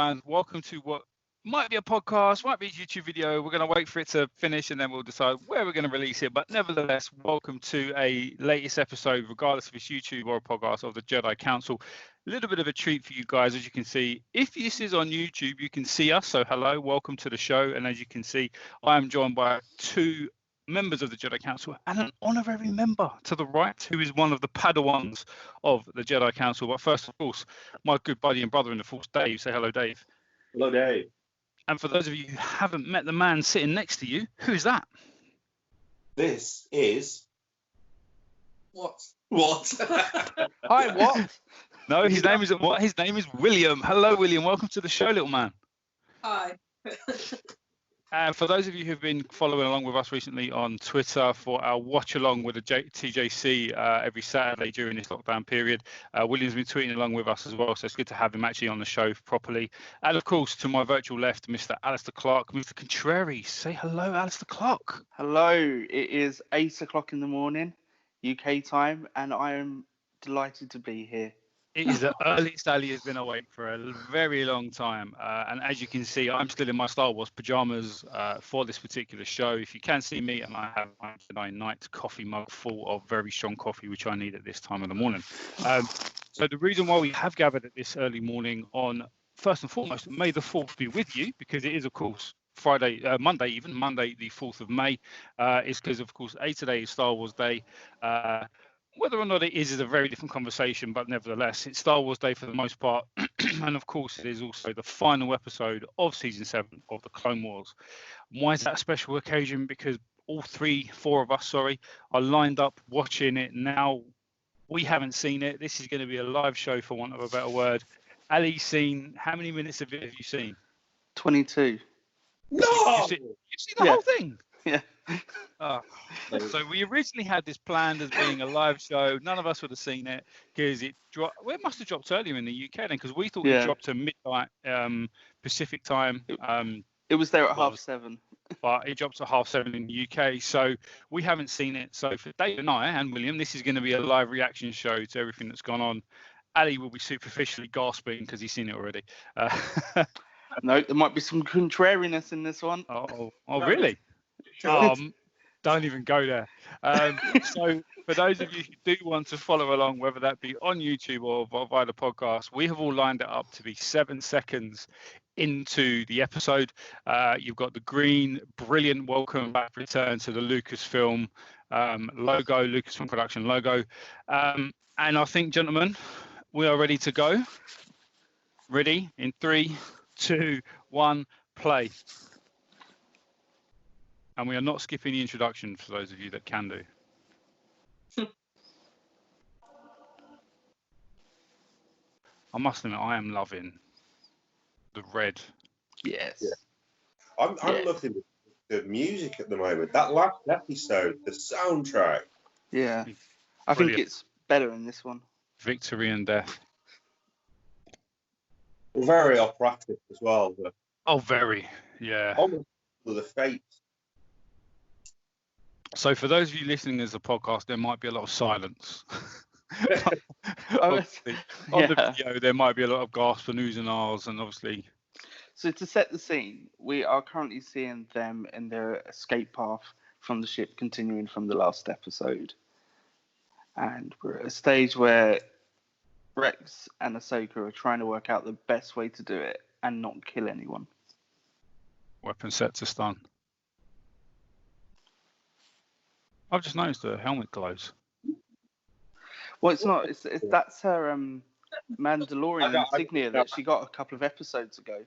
fans. Welcome to what might be a podcast, might be a YouTube video. We're going to wait for it to finish and then we'll decide where we're going to release it. But nevertheless, welcome to a latest episode, regardless if it's YouTube or a podcast, of the Jedi Council. A little bit of a treat for you guys, as you can see. If this is on YouTube, you can see us. So hello, welcome to the show. And as you can see, I am joined by two members of the Jedi Council and an honorary member to the right, who is one of the Padawans of the Jedi Council. But first, of course, my good buddy and brother in the Force, Dave. Say hello, Dave. Hello, Dave. And for those of you who haven't met the man sitting next to you, who's that? This is... What? Hi, what? No, his name is what? His name is William. Hello, William. Welcome to the show, little man. Hi. For those of you who've been following along with us recently on Twitter for our watch along with the TJC every Saturday during this lockdown period, William's been tweeting along with us as well, so it's good to have him actually on the show properly. And of course, to my virtual left, Mr. Alistair Clark, Mr. Contrary. Say hello, Alistair Clark. Hello, it is 8 o'clock in the morning, UK time, and I am delighted to be here. It is the earliest Ali has been awake for a very long time. And as you can see, I'm still in my Star Wars pajamas for this particular show. If you can see me, and I have my Jedi Knight coffee mug full of very strong coffee, which I need at this time of the morning. So the reason why we have gathered at this early morning on, first and foremost, May the 4th be with you, because it is, of course, Monday the 4th of May, is because, of course, today is Star Wars Day. Whether or not it is a very different conversation, but nevertheless, it's Star Wars Day for the most part. And of course, it is also the final episode of Season 7 of the Clone Wars. Why is that a special occasion? Because all four of us, are lined up watching it now. We haven't seen it. This is going to be a live show, for want of a better word. Ali's seen, how many minutes of it have you seen? 22. No! You've seen the whole thing? Yeah. So we originally had this planned as being a live show. None of us would have seen it because it dropped. Well, it must have dropped earlier in the UK then, because we thought it dropped to midnight Pacific time. It was there at 7:30. But it drops at 7:30 in the UK. So we haven't seen it. So for Dave and I and William, this is going to be a live reaction show to everything that's gone on. Ali will be superficially gasping because he's seen it already. No, there might be some contrariness in this one. Oh, really? Don't even go there. So for those of you who do want to follow along, whether that be on YouTube or via the podcast, we have all lined it up to be 7 seconds into the episode. You've got the green, brilliant welcome back return to the Lucasfilm logo, Lucasfilm production logo. And I think, gentlemen, we are ready to go. Ready in 3, 2, 1, play. And we are not skipping the introduction for those of you that can do. I must admit, I am loving the red. Yes. Yeah. I'm loving the music at the moment. That last episode, the soundtrack. Yeah. I think it's better in this one. Victory and death. Very operatic as well. Oh, very. Yeah. Almost with the fate. So for those of you listening as a podcast, there might be a lot of silence. The video, there might be a lot of gasps and oohs and ahs, and obviously. So to set the scene, we are currently seeing them in their escape path from the ship, continuing from the last episode. And we're at a stage where Rex and Ahsoka are trying to work out the best way to do it and not kill anyone. Weapon set to stun. I've just noticed the helmet glows. Well, it's not. That's her Mandalorian insignia that she got a couple of episodes ago.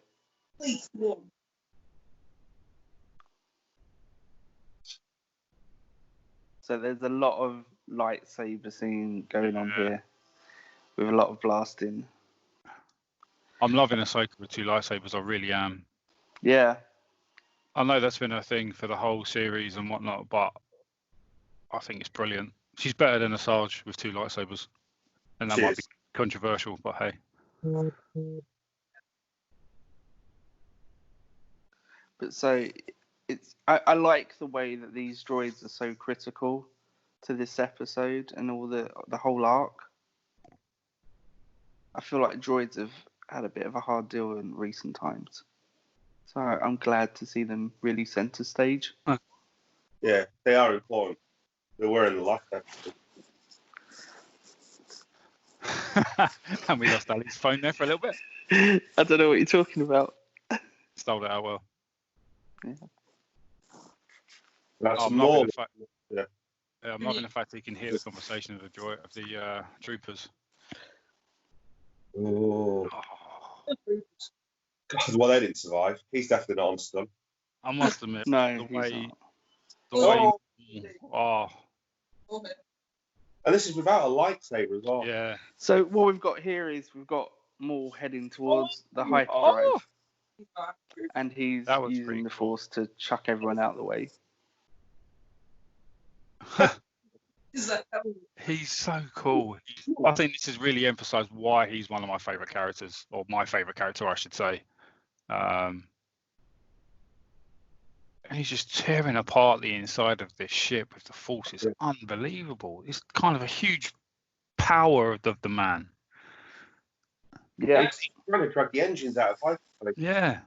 So there's a lot of lightsaber scene going on here, with a lot of blasting. I'm loving Ahsoka with 2 lightsabers. I really am. Yeah. I know that's been a thing for the whole series and whatnot, but I think it's brilliant. She's better than Asajj with 2 lightsabers. And that might be controversial, but hey. But so I like the way that these droids are so critical to this episode and all the whole arc. I feel like droids had a bit of a hard deal in recent times. So I'm glad to see them really centre stage. Yeah, they are important. They were in the last episode. And we lost Ali's phone there for a little bit. I don't know what you're talking about. Stole it out well. That's I'm more. loving the fact. Yeah. I'm loving the fact that you can hear the conversation of the troopers. Oh. Oh, Well, they didn't survive. He's definitely not on stun. I must admit, No, the he's way, not. the way, Oh, And this is without a lightsaber as well. yeah. So what we've got here is we've got Maul heading towards the hyperdrive, Oh! and he's That was using pretty the cool. Force to chuck everyone out of the way. He's so cool. I think this has really emphasised why he's one of my favourite characters, or my favourite character, I should say. And he's just tearing apart the inside of this ship with the Force. It's unbelievable. It's kind of a huge power of the man. Yeah. He's trying to drag the engines out of hyperspace. Yeah.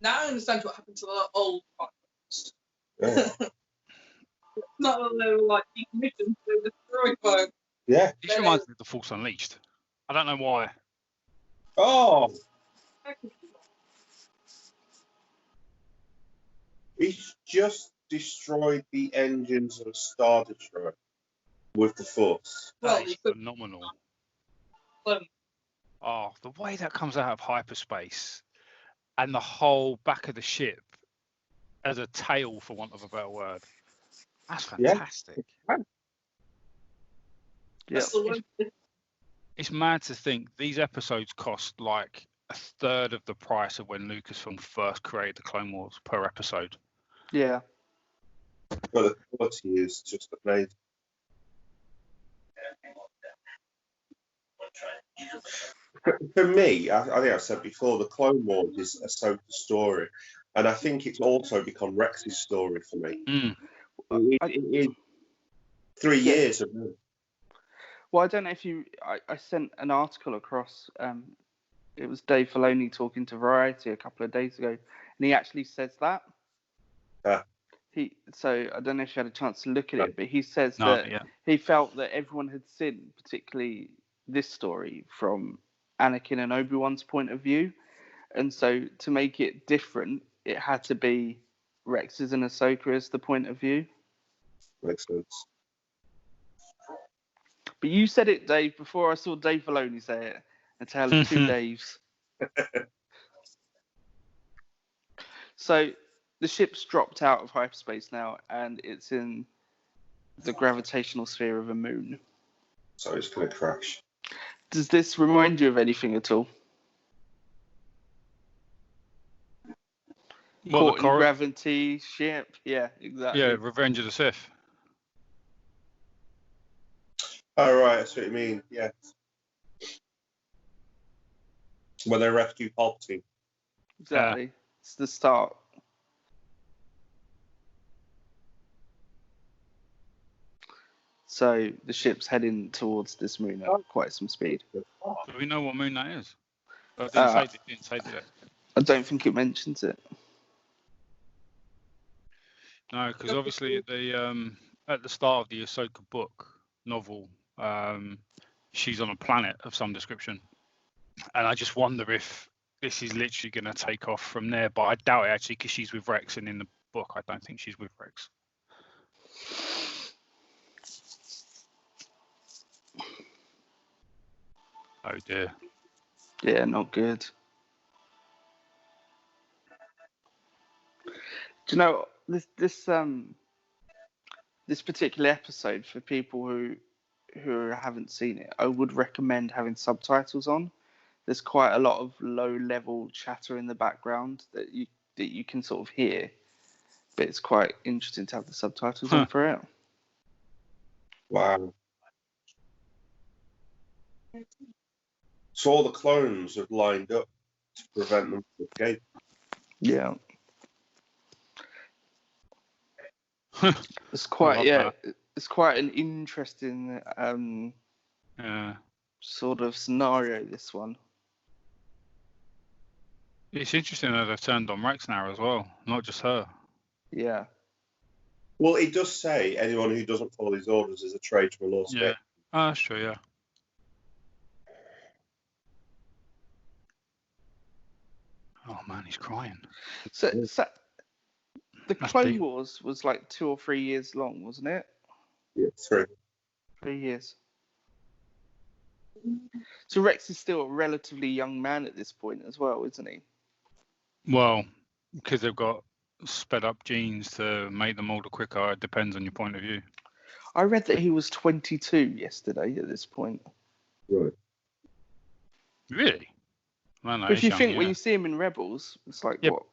Now I understand what happened to the old podcast. Yeah. Not that they were like decommissioned, they were destroyed by. Yeah. This reminds me of the Force Unleashed. I don't know why. Oh, he's just destroyed the engines of a Star Destroyer with the Force. Well, That is you could- phenomenal. Well, Oh, the way that comes out of hyperspace and the whole back of the ship as a tail, for want of a better word. That's Yeah. fantastic. that's the one. It's mad to think these episodes cost like a third of the price of when Lucasfilm first created the Clone Wars per episode. Yeah. But the quality is just amazing. For me, I think I said before, the Clone Wars is Ahsoka's story, and I think it's also become Rex's story for me. Mm. It is 3 years of Well, I don't know if you. I sent an article across. It was Dave Filoni talking to Variety a couple of days ago, and he actually says that. So I don't know if you had a chance to look at it, but he says that he felt that everyone had seen, particularly this story, from Anakin and Obi-Wan's point of view, and so to make it different, it had to be Rex's and Ahsoka as the point of view. Makes sense. But you said it, Dave, before I saw Dave Filoni say it. A tale of two Daves. So the ship's dropped out of hyperspace now, and it's in the gravitational sphere of a moon. So it's going to crash. Does this remind you of anything at all? Caught in gravity ship? Yeah, exactly. Yeah, Revenge of the Sith. Oh, right, that's what you mean, yeah. When they rescue Palpatine. Exactly. It's the start. So the ship's heading towards this moon at quite some speed. Do we know what moon that is? It didn't say, did it? I don't think it mentions it. No, because obviously at the start of the Ahsoka book novel, she's on a planet of some description, and I just wonder if this is literally going to take off from there. But I doubt it actually, because she's with Rex, and in the book, I don't think she's with Rex. Oh dear. Yeah, not good. Do you know this particular episode, for people who haven't seen it, I would recommend having subtitles on. There's quite a lot of low-level chatter in the background that you can sort of hear, but it's quite interesting to have the subtitles on for it. Wow. So all the clones have lined up to prevent them from escape. Yeah. It's quite it's quite an interesting sort of scenario, this one. It's interesting that they've turned on Rex now as well, not just her. Yeah. Well, it does say anyone who doesn't follow his orders is a traitor or Yeah. spit. Oh, that's true, yeah. Oh, man, he's crying. So the That's Clone deep. Wars was like 2 or 3 years long, wasn't it? Yeah, 3. 3 years. So Rex is still a relatively young man at this point as well, isn't he? Well, because they've got sped up genes to make them older quicker, it depends on your point of view. I read that he was 22 yesterday at this point. Right. Really? Man, that But is if you young, think yeah. when you see him in Rebels, it's like, Yeah. what?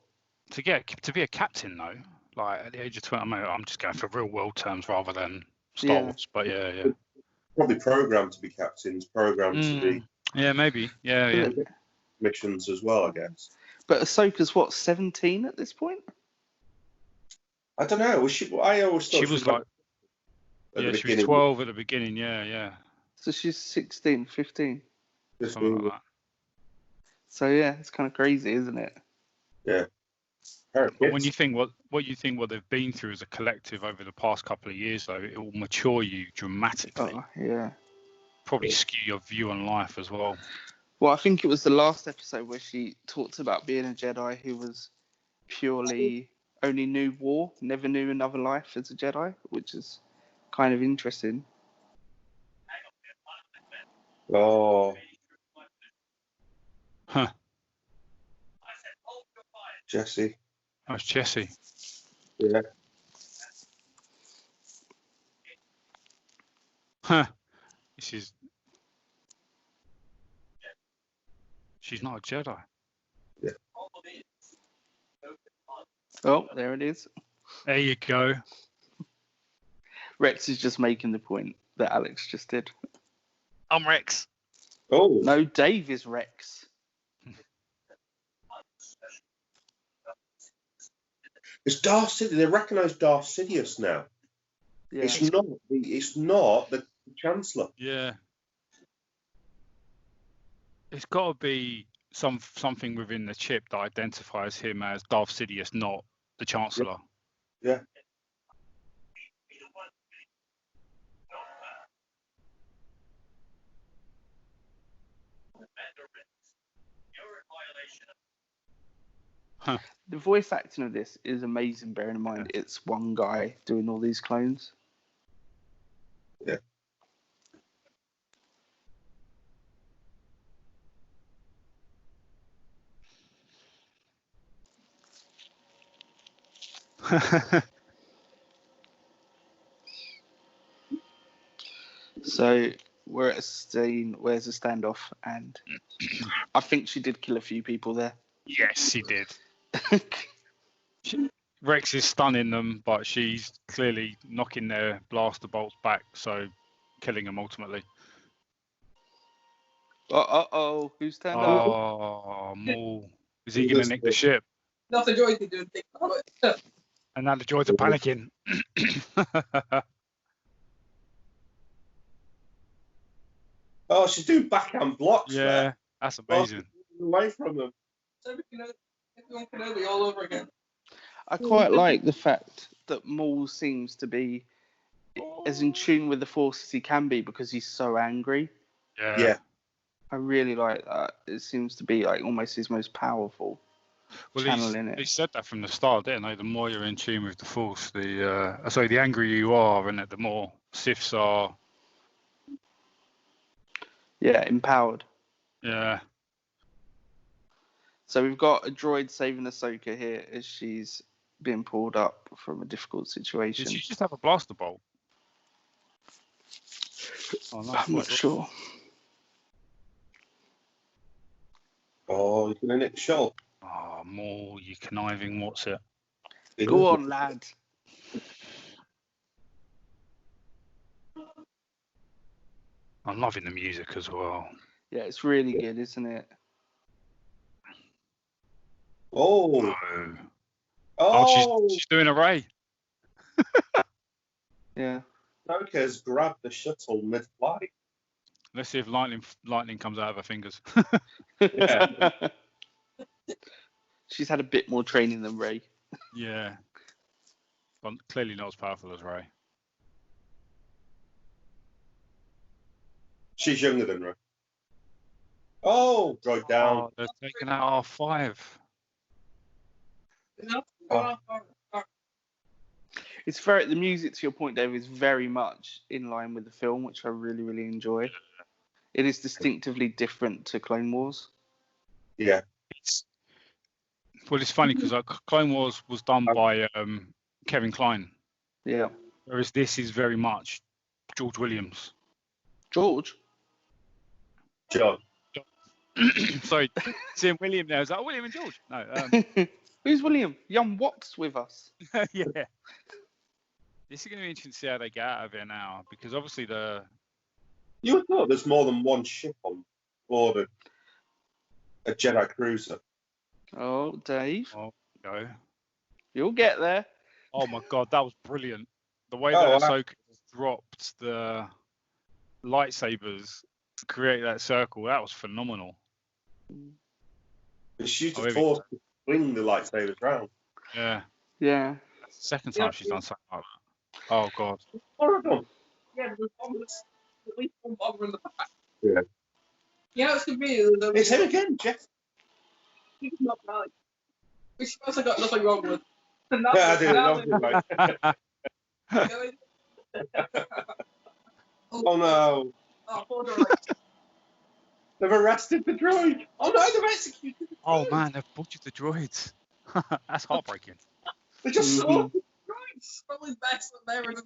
To be a captain though, like at the age of 20, I'm just going for real world terms rather than Star Wars. But yeah. Probably programmed to be captains, programmed to be Yeah, maybe. Yeah. missions as well, I guess. But Ahsoka's what, 17 at this point? I don't know. I always thought She was like, at the she was beginning. 12 at the beginning. Yeah. So she's 16, 15. Something like that. So yeah, it's kind of crazy, isn't it? Yeah. But when you think what they've been through as a collective over the past couple of years, though, it will mature you dramatically. Oh, yeah. Probably skew your view on life as well. Well, I think it was the last episode where she talked about being a Jedi who was purely only knew war, never knew another life as a Jedi, which is kind of interesting. Oh. Huh. Jesse. Oh, it's Jesse. Yeah. Huh. She's not a Jedi. Yeah. Oh, there it is. There you go. Rex is just making the point that Alex just did. I'm Rex. Oh. No, Dave is Rex. It's Darth Sidious. They recognise Darth Sidious now. Yeah. It's not the Chancellor. Yeah. It's got to be something within the chip that identifies him as Darth Sidious, not the Chancellor. Yeah. Huh. The voice acting of this is amazing, bearing in mind it's one guy doing all these clones. Yeah. So we're at a scene where there's a standoff, and I think she did kill a few people there. Yes, he did. Rex is stunning them, but she's clearly knocking their blaster bolts back, so killing them ultimately. Uh-oh, who's turned up? Oh, Maul. Is he going to nick the ship? That's a joy to do. Think about it. And now the droids are panicking. Oh, she's doing backhand blocks Yeah, there. that's amazing. Away from them. Everyone can be all over again. I quite like the fact that Maul seems to be as in tune with the Force as he can be because he's so angry. Yeah. I really like that. It seems to be like almost his most powerful channel in it. He said that from the start, didn't they? The more you're in tune with the Force, the angrier you are, and the more Siths are. Yeah, empowered. Yeah. So we've got a droid saving Ahsoka here as she's being pulled up from a difficult situation. Did she just have a blaster bolt? Oh, no, I'm not sure. Oh, you're going to nick the shell. Oh, Maul, you conniving, what's it? Go on, lad. I'm loving the music as well. Yeah, it's really good, isn't it? Oh. Oh, she's doing a ray. Yeah. Ahsoka's grabbed the shuttle mid-flight. Let's see if lightning comes out of her fingers. Yeah. She's had a bit more training than Rey. Yeah. But clearly not as powerful as Rey. She's younger than Rey. Oh, droid down. Oh, they're taking out R5. It's very the music, to your point, Dave, is very much in line with the film, which I really, really enjoy. It is distinctively different to Clone Wars. Yeah. It's funny because Clone Wars was done by Kevin Kline, Yeah. whereas this is very much George Williams. George? John. Sorry, seeing William there. I was like, William and George. No. Who's William? Young Watts with us. Yeah. This is going to be interesting to see how they get out of it now, because obviously You would thought there's more than one ship on board a Jedi cruiser. Oh, Dave. Oh, go. You'll get there. Oh my God, that was brilliant. The way that Ahsoka dropped the lightsabers to create that circle, that was phenomenal. She used to force to swing the lightsabers round. Yeah. Yeah. That's the second time she's done something like that. Oh God. Horrible. Yeah, there's at least one bomber in the back. Yeah. Yeah, it's convenient. It's him again, Jeff. He's not right. Which also got nothing wrong with. And Yeah, I did. Oh no. Oh, poor droid. They've arrested the droid. Oh no, they've executed the droid. Oh man, they've butchered the droids. That's heartbreaking. They just saw. Droids. Probably best that they're in.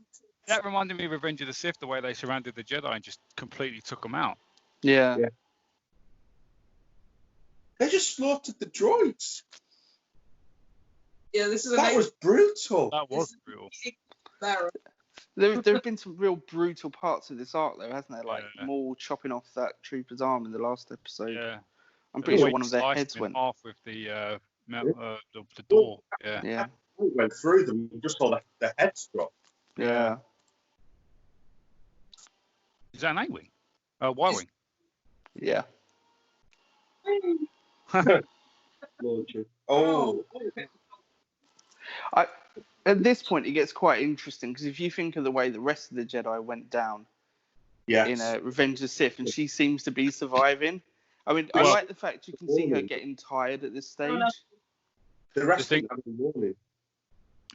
That reminded me of Revenge of the Sith, the way they surrounded the Jedi and just completely took them out. Yeah. They just slaughtered the droids. Yeah, this is That was brutal. That was brutal. There have been some real brutal parts of this arc, though, hasn't there? Like Maul chopping off that trooper's arm in the last episode. Yeah. I'm pretty sure one of their heads went off with the door. Yeah. Yeah. It went through them. You just saw the heads drop. Yeah. Is that an A-wing? Y-wing. Yeah. Oh. At this point, it gets quite interesting because if you think of the way the rest of the Jedi went down in Revenge of the Sith, and she seems to be surviving. I mean, I like the fact you can see her getting tired at this stage. The rest of them.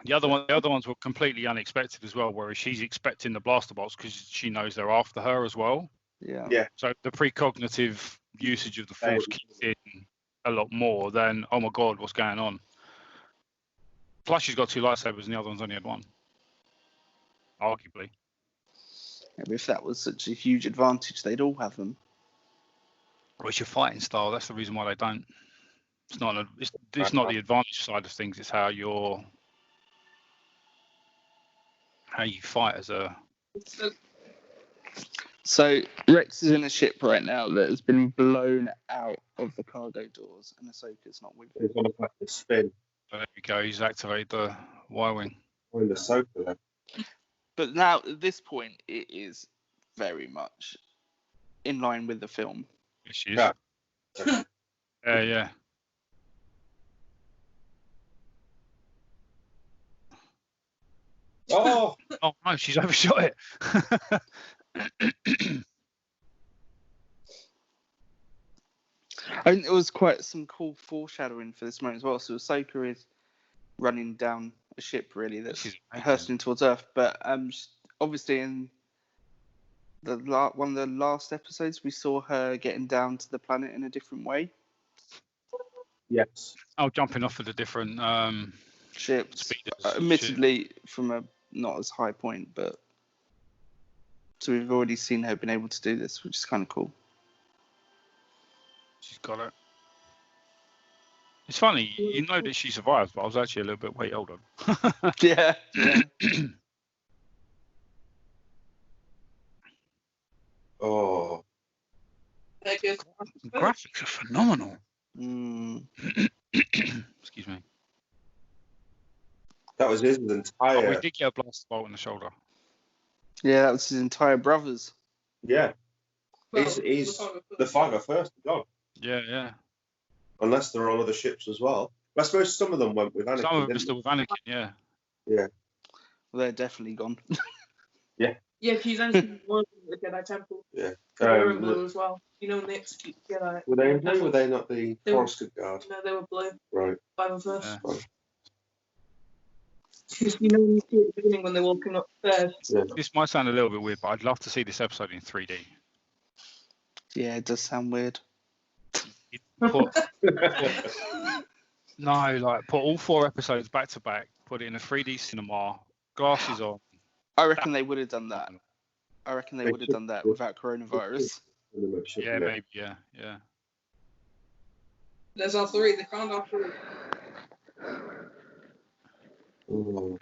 The other ones were completely unexpected as well, whereas she's expecting the blaster bolts because she knows they're after her as well. Yeah. So the precognitive usage of the Force kicks in a lot more than, oh my God, what's going on? Plus, she's got 2 lightsabers and the other one's only had 1. Arguably. Yeah, if that was such a huge advantage, they'd all have them. Well, it's your fighting style. That's the reason why they don't. It's not the advantage side of things. It's how you fight as a. So Rex is in a ship right now that has been blown out of the cargo doors, and Ahsoka's not with him. He's on a back to spin. There we go. He's activated the Y-wing. Or in the Ahsoka then. But now at this point, it is very much in line with the film. Yes, she is. Yeah. Yeah. Oh. Oh no, she's overshot it. I think there was quite some cool foreshadowing for this moment as well. So Ahsoka is running down a ship really that's hurtling towards Earth, but obviously in one of the last episodes we saw her getting down to the planet in a different way. Yes. Oh, jumping off of the different ships, speeders. Admittedly from a not as high point, but so we've already seen her being able to do this, which is kind of cool. She's got it. It's funny, you know that she survived, but I was actually a little bit way older. Yeah. Oh. The graphics are phenomenal. Excuse me. That was his entire. Oh, we did get a blast bolt in the shoulder. Yeah, that was his entire brothers. Yeah. He's the 501st gone. Yeah. Unless they're on other ships as well. I suppose some of them went with Anakin. Some of them are didn't still with Anakin, yeah. they? Yeah. Well, they're definitely gone. Yeah, she's only one of the Jedi Temple. Yeah. They're in blue as well. You know, when they execute Jedi. Were they in blue? Temple. Were they not the They were- Forest Guard? No, they were blue. Right. By reverse. Yeah. Because you know, when you see at the beginning when they're walking upstairs. Yeah. This might sound a little bit weird, but I'd love to see this episode in 3D. Yeah, it does sound weird. Put all 4 episodes back to back, put it in a 3D cinema, glasses on. I reckon they would have done that. I reckon they would have done that without coronavirus. Yeah, maybe, yeah. There's all 3. They found all 3. Oh.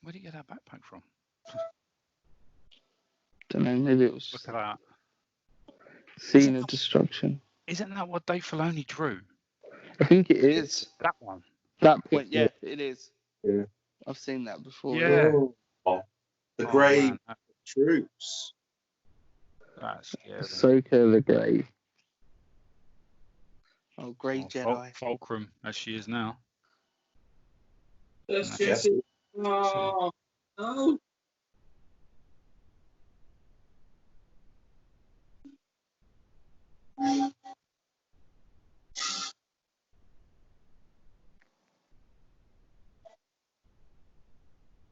Where did you get that backpack from? Don't know, maybe it was Look at that. Scene of Destruction. Isn't that what Dave Filoni drew? I think it is. That one. That point, yeah, it is. Yeah. I've seen that before. Yeah. Oh. The Grey man, Troops. that's scary. Ahsoka the Grey. Oh, Grey Jedi. Fulcrum, as she is now. That's Yes. just. Oh, no.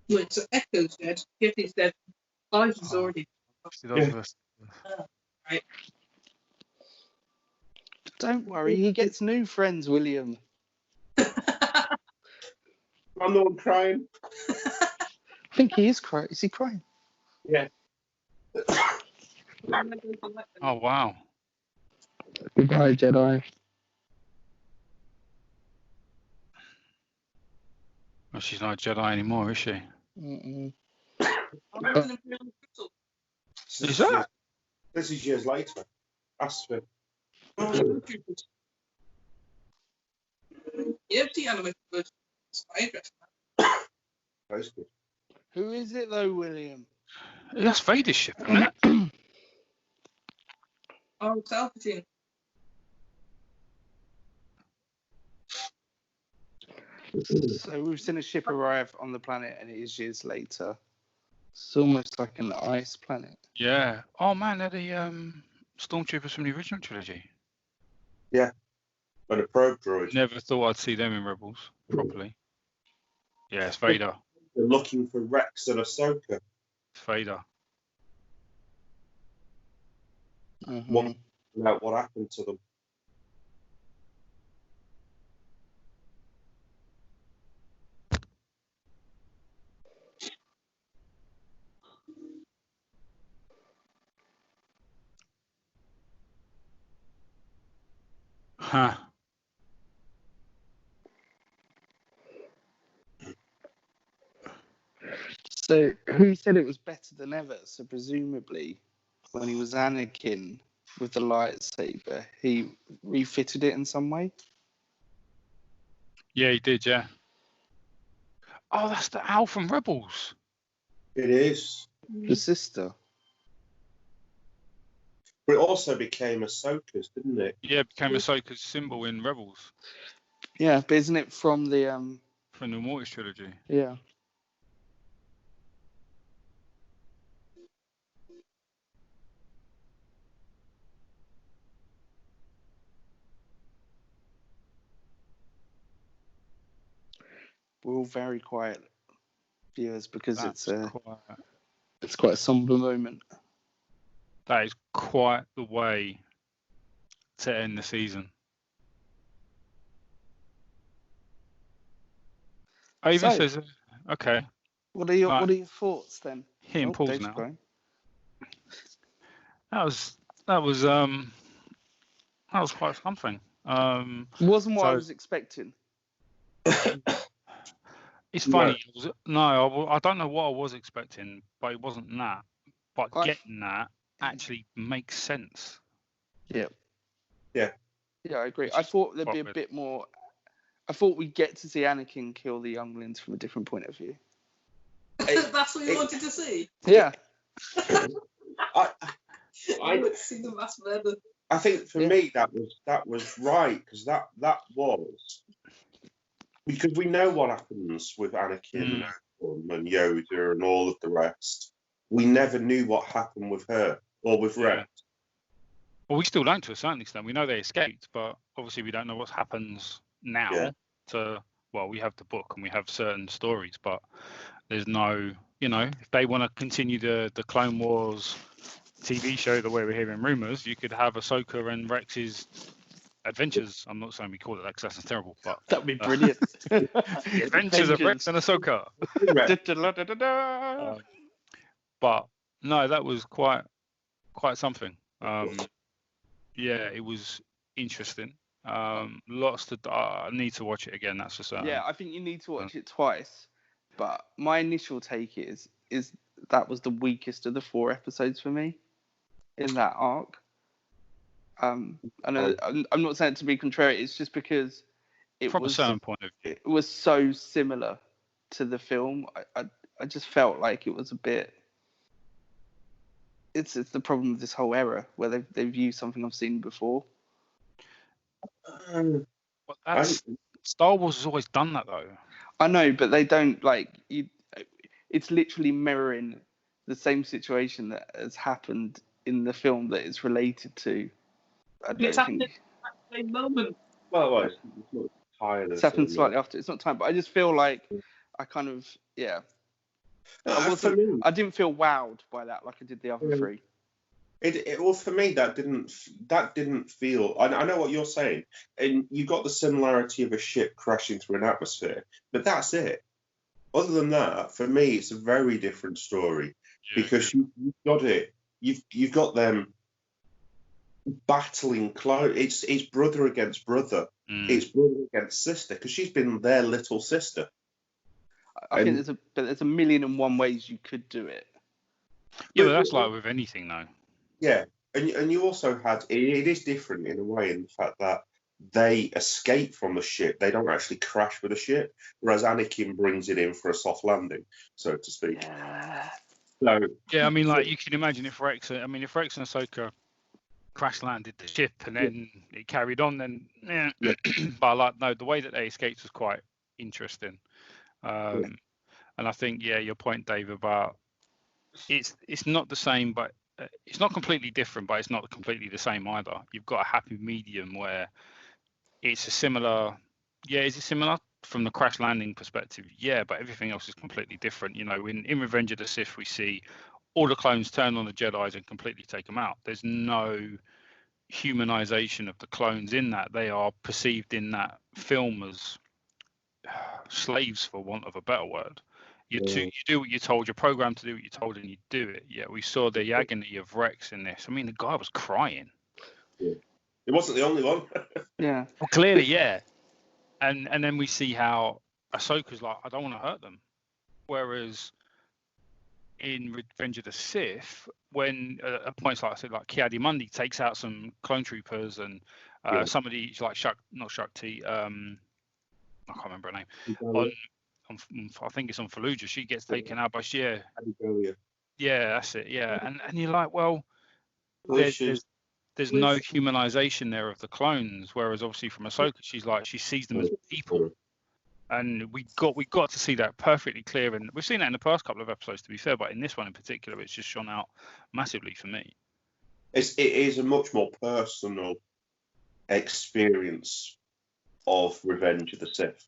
Wait, so Echo's dead. Gifty's dead. Life is Oh. already. She does Right. Don't worry, he gets new friends, William. I'm the one crying. I think he is crying. Is he crying? Yeah. Oh, wow. Goodbye, Jedi. Well, she's not a Jedi anymore, is she? Mm-mm. Is that? This is years later. That's been. Yeah, the animated version. It's quite interesting. That's good. Who is it, though, William? That's Vader's ship, isn't it? Oh, it's Palpatine. So we've seen a ship arrive on the planet, and it is years later. It's almost like an ice planet. Yeah. Oh, man, they're the stormtroopers from the original trilogy. And a probe droid. Never thought I'd see them in Rebels properly. Yeah, it's Vader. They're looking for Rex and Ahsoka. It's Vader. Mhm. One about what happened to them. Huh. So who said it was better than ever? So presumably, when he was Anakin with the lightsaber, he refitted it in some way. Yeah, he did, yeah. Oh, that's the Al from Rebels. It is. The sister. But it also became Ahsoka's, didn't it? Yeah, it became Ahsoka's symbol in Rebels Yeah, but isn't it from the from the Mortis trilogy. Yeah. We're all very quiet, viewers, because That's it's quite a somber moment. that is quite the way to end the season. I even So- says, okay, What are your Right. What are your thoughts then? hitting pause Dave's now. crying. That was quite something. It wasn't what I So- was expecting. It's No. funny. I don't know what I was expecting, but it wasn't that. But getting that actually makes sense. Yeah. Yeah. Yeah, I agree. Which I is thought there'd quite be a weird. bit more. I thought we'd get to see Anakin kill the younglings from a different point of view. That's what you wanted to see. Yeah. I would see the mass murder. I think for me that was right, because that was, because we know what happens with Anakin and Yoda and all of the rest. We never knew what happened with her or with Rex. Well, we still don't to a certain extent. We know they escaped, but obviously we don't know what happens now. We have the book and we have certain stories, but there's no, if they want to continue the Clone Wars TV show the way we're hearing rumors, you could have Ahsoka and Rex's adventures. I'm not saying we call it that because that's terrible, but That'd be brilliant. the adventures of Rex and Ahsoka. But no, that was quite something. It was interesting. Lots to. I need to watch it again. That's for certain. Yeah, I think you need to watch it twice. But my initial take is that was the weakest of the 4 episodes for me in that arc. I'm not saying it to be contrary. It's just because from a certain point of view, it was so similar to the film. I just felt like it was a bit. It's the problem with this whole era where they've used something I've seen before. Star Wars has always done that though. I know, but they don't it's literally mirroring the same situation that has happened in the film that it's related to. It's happening at the same moment. Well, it's not tired. It's happened slightly after. It's not time, but I just feel like I kind of I didn't feel wowed by that like I did the other 3. Well, for me, that didn't feel. I know what you're saying, and you got the similarity of a ship crashing through an atmosphere, but that's it. Other than that, for me, it's a very different story because you've got it. You've got them battling close. It's brother against brother. It's brother against sister because she's been their little sister. I think there's a million and one ways you could do it. Yeah, but that's like with anything though. Yeah, and you also had it is different in a way in the fact that they escape from the ship. They don't actually crash with the ship, whereas Anakin brings it in for a soft landing, so to speak. So yeah, I mean, like you can imagine if Rex and Ahsoka crash landed the ship and then it carried on, then but the way that they escaped was quite interesting. And I think your point, Dave, about it's not the same, but it's not completely different, but it's not completely the same either. You've got a happy medium where it's a similar. Yeah, is it similar from the crash landing perspective? Yeah, but everything else is completely different. In Revenge of the Sith, we see all the clones turn on the Jedis and completely take them out. There's no humanization of the clones in that. They are perceived in that film as slaves, for want of a better word. You do what you're told. You're programmed to do what you're told, and you do it. Yeah, we saw the agony of Rex in this. I mean, the guy was crying. Yeah. It wasn't the only one. Yeah. Well, clearly, yeah. And then we see how Ahsoka's like, I don't want to hurt them. Whereas in Revenge of the Sith, when at points like I said, like Ki-Adi-Mundi takes out some clone troopers and somebody like not Shakti, I can't remember her name. I think it's on Fallujah. She gets taken out by Shia. Yeah, that's it. Yeah, and you're like, well, there's no humanization there of the clones. Whereas obviously from Ahsoka, she sees them as people, and we got to see that perfectly clear. And we've seen that in the past couple of episodes, to be fair, but in this one in particular, it's just shone out massively for me. It is a much more personal experience of Revenge of the Sith.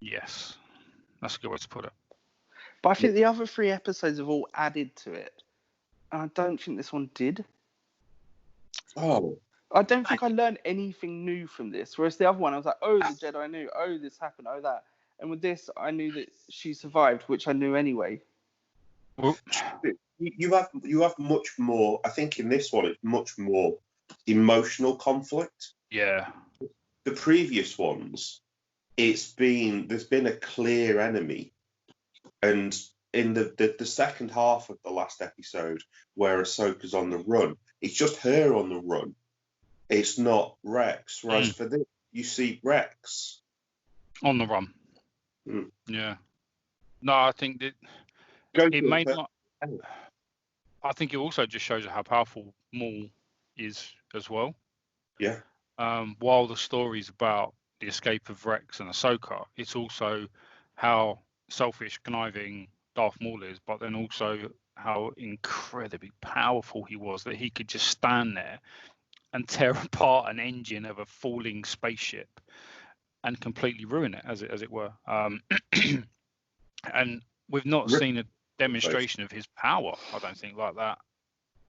Yes. That's a good way to put it. But I think the other 3 episodes have all added to it. And I don't think this one did. Oh. I don't think I learned anything new from this. Whereas the other one, I was like, oh, the Jedi knew. Oh, this happened. Oh, that. And with this, I knew that she survived, which I knew anyway. You have much more. I think in this one, it's much more emotional conflict. Yeah. The previous ones, there's been a clear enemy, and in the second half of the last episode where Ahsoka's on the run, it's just her on the run. It's not Rex. Whereas for this, you see Rex on the run. Yeah. No, I think that it may not. I think it also just shows you how powerful Maul is as well. Yeah. While the story's about the escape of Rex and Ahsoka, it's also how selfish, conniving Darth Maul is, but then also how incredibly powerful he was, that he could just stand there and tear apart an engine of a falling spaceship and completely ruin it, as it were. And we've not seen a demonstration of his power, I don't think, like that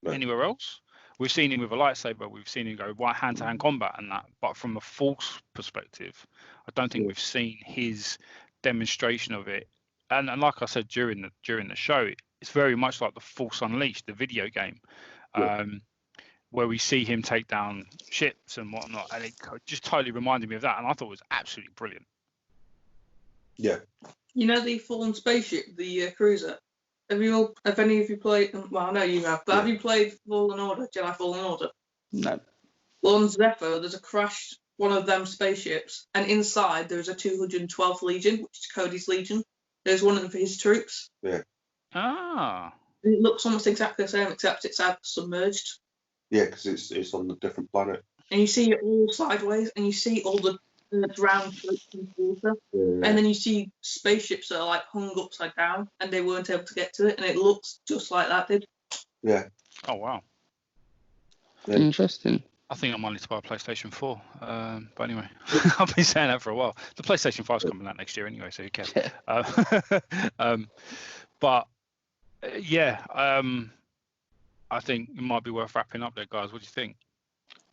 anywhere else. We've seen him with a lightsaber, we've seen him go hand-to-hand combat and that, but from a Force perspective, I don't think we've seen his demonstration of it. And like I said during the show, it's very much like the Force Unleashed, the video game, where we see him take down ships and whatnot, and it just totally reminded me of that, and I thought it was absolutely brilliant. Yeah. You know the fallen spaceship, the cruiser? Have any of you played? Well, I know you have, but have you played Fallen Order, Jedi Fallen Order? No. Well, on Zephyr, there's a crashed one of them spaceships, and inside there's a 212th Legion, which is Cody's Legion. There's one of them for his troops. Yeah. Ah. And it looks almost exactly the same, except it's submerged. Yeah, because it's on a different planet. And you see it all sideways, and you see all the drowned troops in the water. Yeah. And then you see spaceships that are like hung upside down, and they weren't able to get to it, and it looks just like that did. Yeah. Oh wow. Yeah. Interesting. I think I might need to buy a PlayStation 4. But anyway, I've been saying that for a while. The PlayStation 5's coming out next year anyway, so who cares? But yeah, I think it might be worth wrapping up there, guys. What do you think?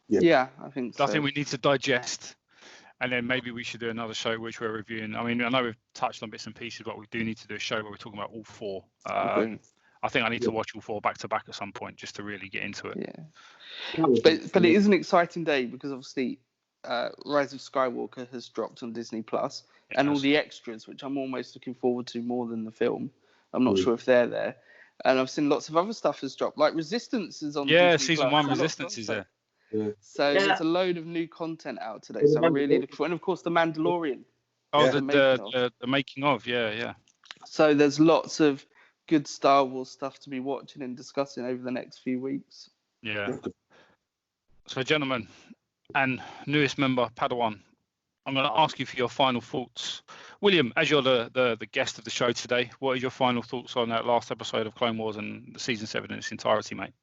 Yeah, I think so. I think we need to digest, and then maybe we should do another show which we're reviewing. I mean, I know we've touched on bits and pieces, but we do need to do a show where we're talking about all four. I think I need to watch all four back to back at some point just to really get into it. Yeah, but it is an exciting day because obviously Rise of Skywalker has dropped on Disney Plus, and all the extras, which I'm almost looking forward to more than the film. I'm not sure if they're there. And I've seen lots of other stuff has dropped, like Resistance is on. Yeah, Disney season Plus. 1 Resistance is there. Yeah. So there's a load of new content out today. So I'm really looking forward. And of course, The Mandalorian. Oh, the making of, yeah. So there's lots of good Star Wars stuff to be watching and discussing over the next few weeks. Yeah. So, gentlemen, and newest member, Padawan, I'm going to ask you for your final thoughts. William, as you're the guest of the show today, what are your final thoughts on that last episode of Clone Wars and the season 7 in its entirety, mate?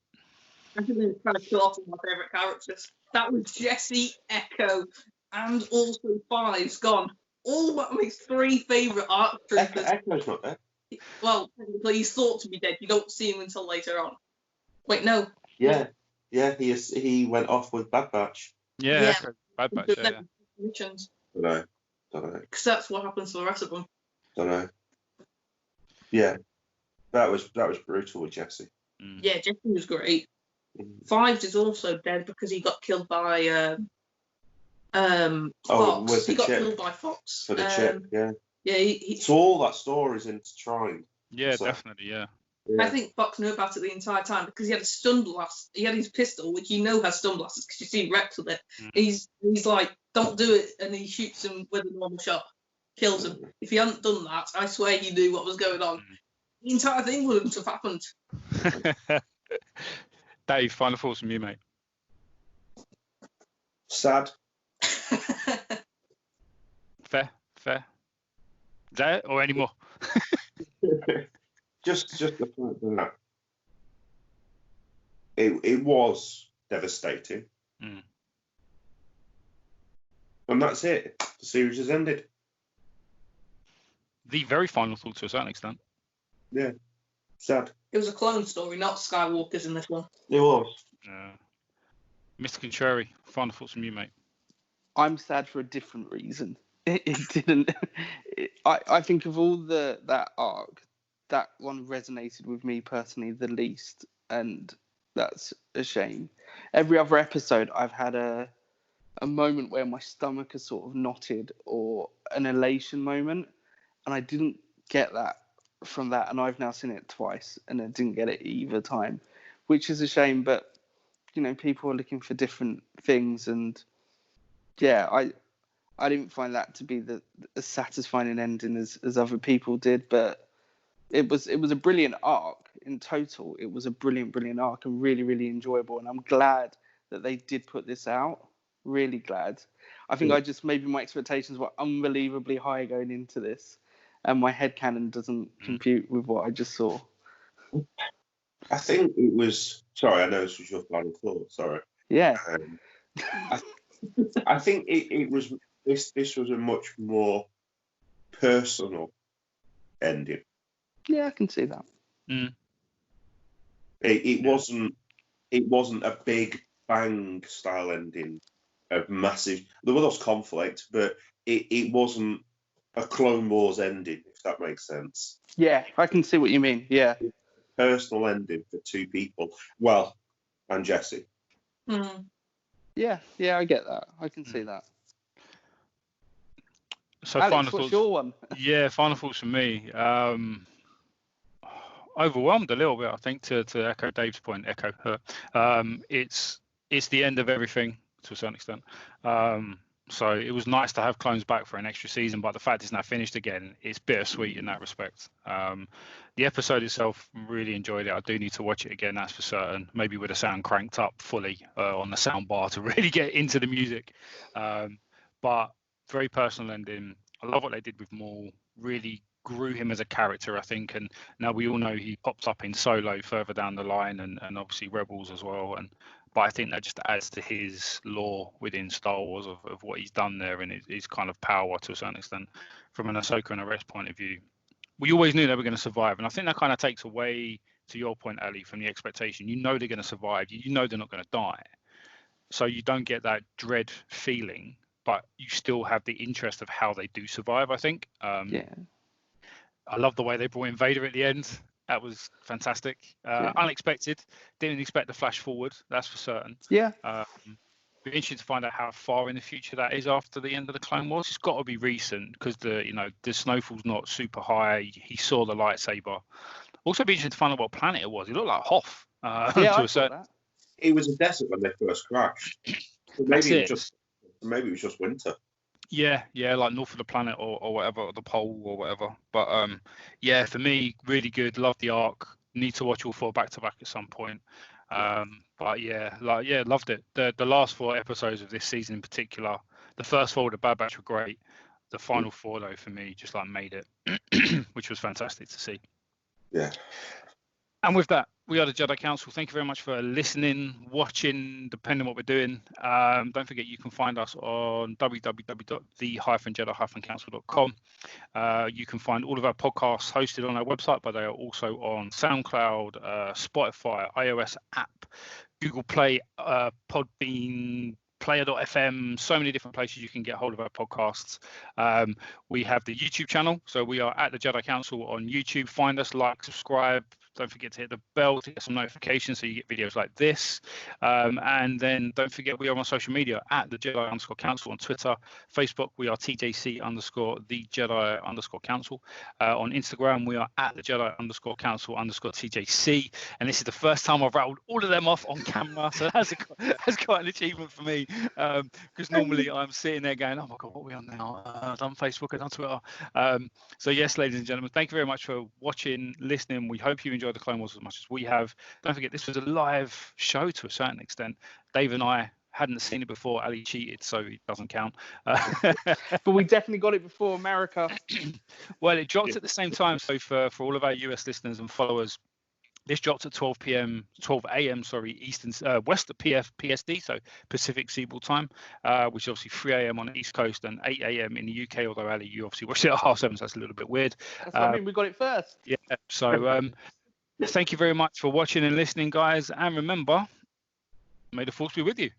I think they're trying to kill off my favourite characters. That was Jesse, Echo, and also Five's gone. All but my 3 favourite arc troopers. Echo's not there. Well, technically he's thought to be dead. You don't see him until later on. Wait, no. Yeah. Yeah, he went off with Bad Batch. Yeah. Bad Batch, yeah. Missions. Don't know. Because that's what happens to the rest of them. Don't know. Yeah. That was brutal with Jesse. Yeah, Jesse was great. Fives is also dead because he got killed by Fox. With the He got chip. killed by Fox. For the chip, yeah. Yeah, So all that story's intertwined. Yeah, So- definitely, yeah. I think Fox knew about it the entire time because he had a stun blast. He had his pistol, which you know has stun blasters because you see Rex with it. He's like, don't do it, and he shoots him with a normal shot, kills him. If he hadn't done that, I swear he knew what was going on. The entire thing wouldn't have happened. Dave, final thoughts from you, mate. Sad. Fair. Is that it, or any more? just the fact that it was devastating. And that's it. The series has ended. The very final thought to a certain extent. Yeah. Sad. It was a clone story, not Skywalker's in this one. It was. Mr. Contrary, final thoughts from you, mate. I'm sad for a different reason. It didn't. I think of all that arc, that one resonated with me personally the least, and that's a shame. Every other episode, I've had a moment where my stomach has sort of knotted or an elation moment, and I didn't get that from that, and I've now seen it twice, and I didn't get it either time, which is a shame. But people are looking for different things, and yeah, I didn't find that to be as satisfying an ending as other people did, but it was a brilliant arc in total. It was a brilliant arc and really, really enjoyable. And I'm glad that they did put this out. Really glad. I think maybe my expectations were unbelievably high going into this, and my headcanon doesn't compute with what I just saw. I think it was. Sorry, I know this was your final thought. Sorry. Yeah. I think it was. This was a much more personal ending. Yeah, I can see that. It wasn't a big bang style ending of massive. There was conflict, but it wasn't a Clone Wars ending, if that makes sense. Yeah, I can see what you mean. Yeah. Personal ending for two people. Well, and Jesse. Yeah, I get that. I can see that. So Alex, final what's thoughts. your one? Yeah, final thoughts from me. Overwhelmed a little bit, I think, to echo Dave's point. It's the end of everything to a certain extent. So it was nice to have Clones back for an extra season, but the fact it's now finished again, it's bittersweet in that respect. The episode itself, really enjoyed it. I do need to watch it again, that's for certain. Maybe with the sound cranked up fully on the sound bar to really get into the music. But very personal ending. I love what they did with Maul. Really grew him as a character, I think, and now we all know he pops up in Solo further down the line, and obviously Rebels as well. But I think that just adds to his lore within Star Wars of what he's done there and his kind of power to a certain extent. From an Ahsoka and a Rex point of view, we always knew they were going to survive, and I think that kind of takes away, to your point, Ali, from the expectation. You know they're going to survive. You know they're not going to die, so you don't get that dread feeling, but you still have the interest of how they do survive, I think. Yeah. I love the way they brought in Vader at the end. That was fantastic. Unexpected. Didn't expect the flash forward, that's for certain. Yeah. Be interesting to find out how far in the future that is after the end of the Clone Wars. It's got to be recent because the snowfall's not super high. He saw the lightsaber. Also, be interesting to find out what planet it was. It looked like Hoth. I thought that. It was a desert when they first crashed. So maybe it was just winter. Yeah, like north of the planet or whatever, or the pole or whatever. But yeah, for me, really good. Love the arc. Need to watch all 4 back to back at some point. But yeah, loved it. The last 4 episodes of this season in particular, the first 4 with the Bad Batch were great. The final 4 though, for me, just like made it, which was fantastic to see. Yeah. And with that, we are the Jedi Council. Thank you very much for listening, watching, depending on what we're doing. Don't forget you can find us on www.the-jedi-council.com. You can find all of our podcasts hosted on our website, but they are also on SoundCloud, Spotify, iOS app, Google Play, Podbean, Player.fm, so many different places you can get hold of our podcasts. We have the YouTube channel, so we are at the Jedi Council on YouTube. Find us, like, subscribe. Don't forget to hit the bell to get some notifications so you get videos like this. And then don't forget we are on social media at the Jedi_Council on Twitter, Facebook. We are TJC_the Jedi_Council. On Instagram, we are at the Jedi_Council_TJC. And this is the first time I've rattled all of them off on camera, so that's quite an achievement for me. Because normally I'm sitting there going, oh my God, what are we on now? I've done Facebook, I've done Twitter. So yes, ladies and gentlemen, thank you very much for watching, listening. We hope you enjoyed the Clone Wars as much as we have. Don't forget, this was a live show to a certain extent. Dave and I hadn't seen it before. Ali cheated, so it doesn't count. But we definitely got it before America. Well, it dropped at the same time. So for all of our US listeners and followers, this dropped at 12 a.m. Eastern, West PST, so Pacific Seaboard time, which is obviously 3 a.m. on the East Coast and 8 a.m. in the UK. Although Ali, you obviously watched it at 7:30, so that's a little bit weird. That's what I mean. We got it first. Yeah. So thank you very much for watching and listening, guys. And remember, may the force be with you.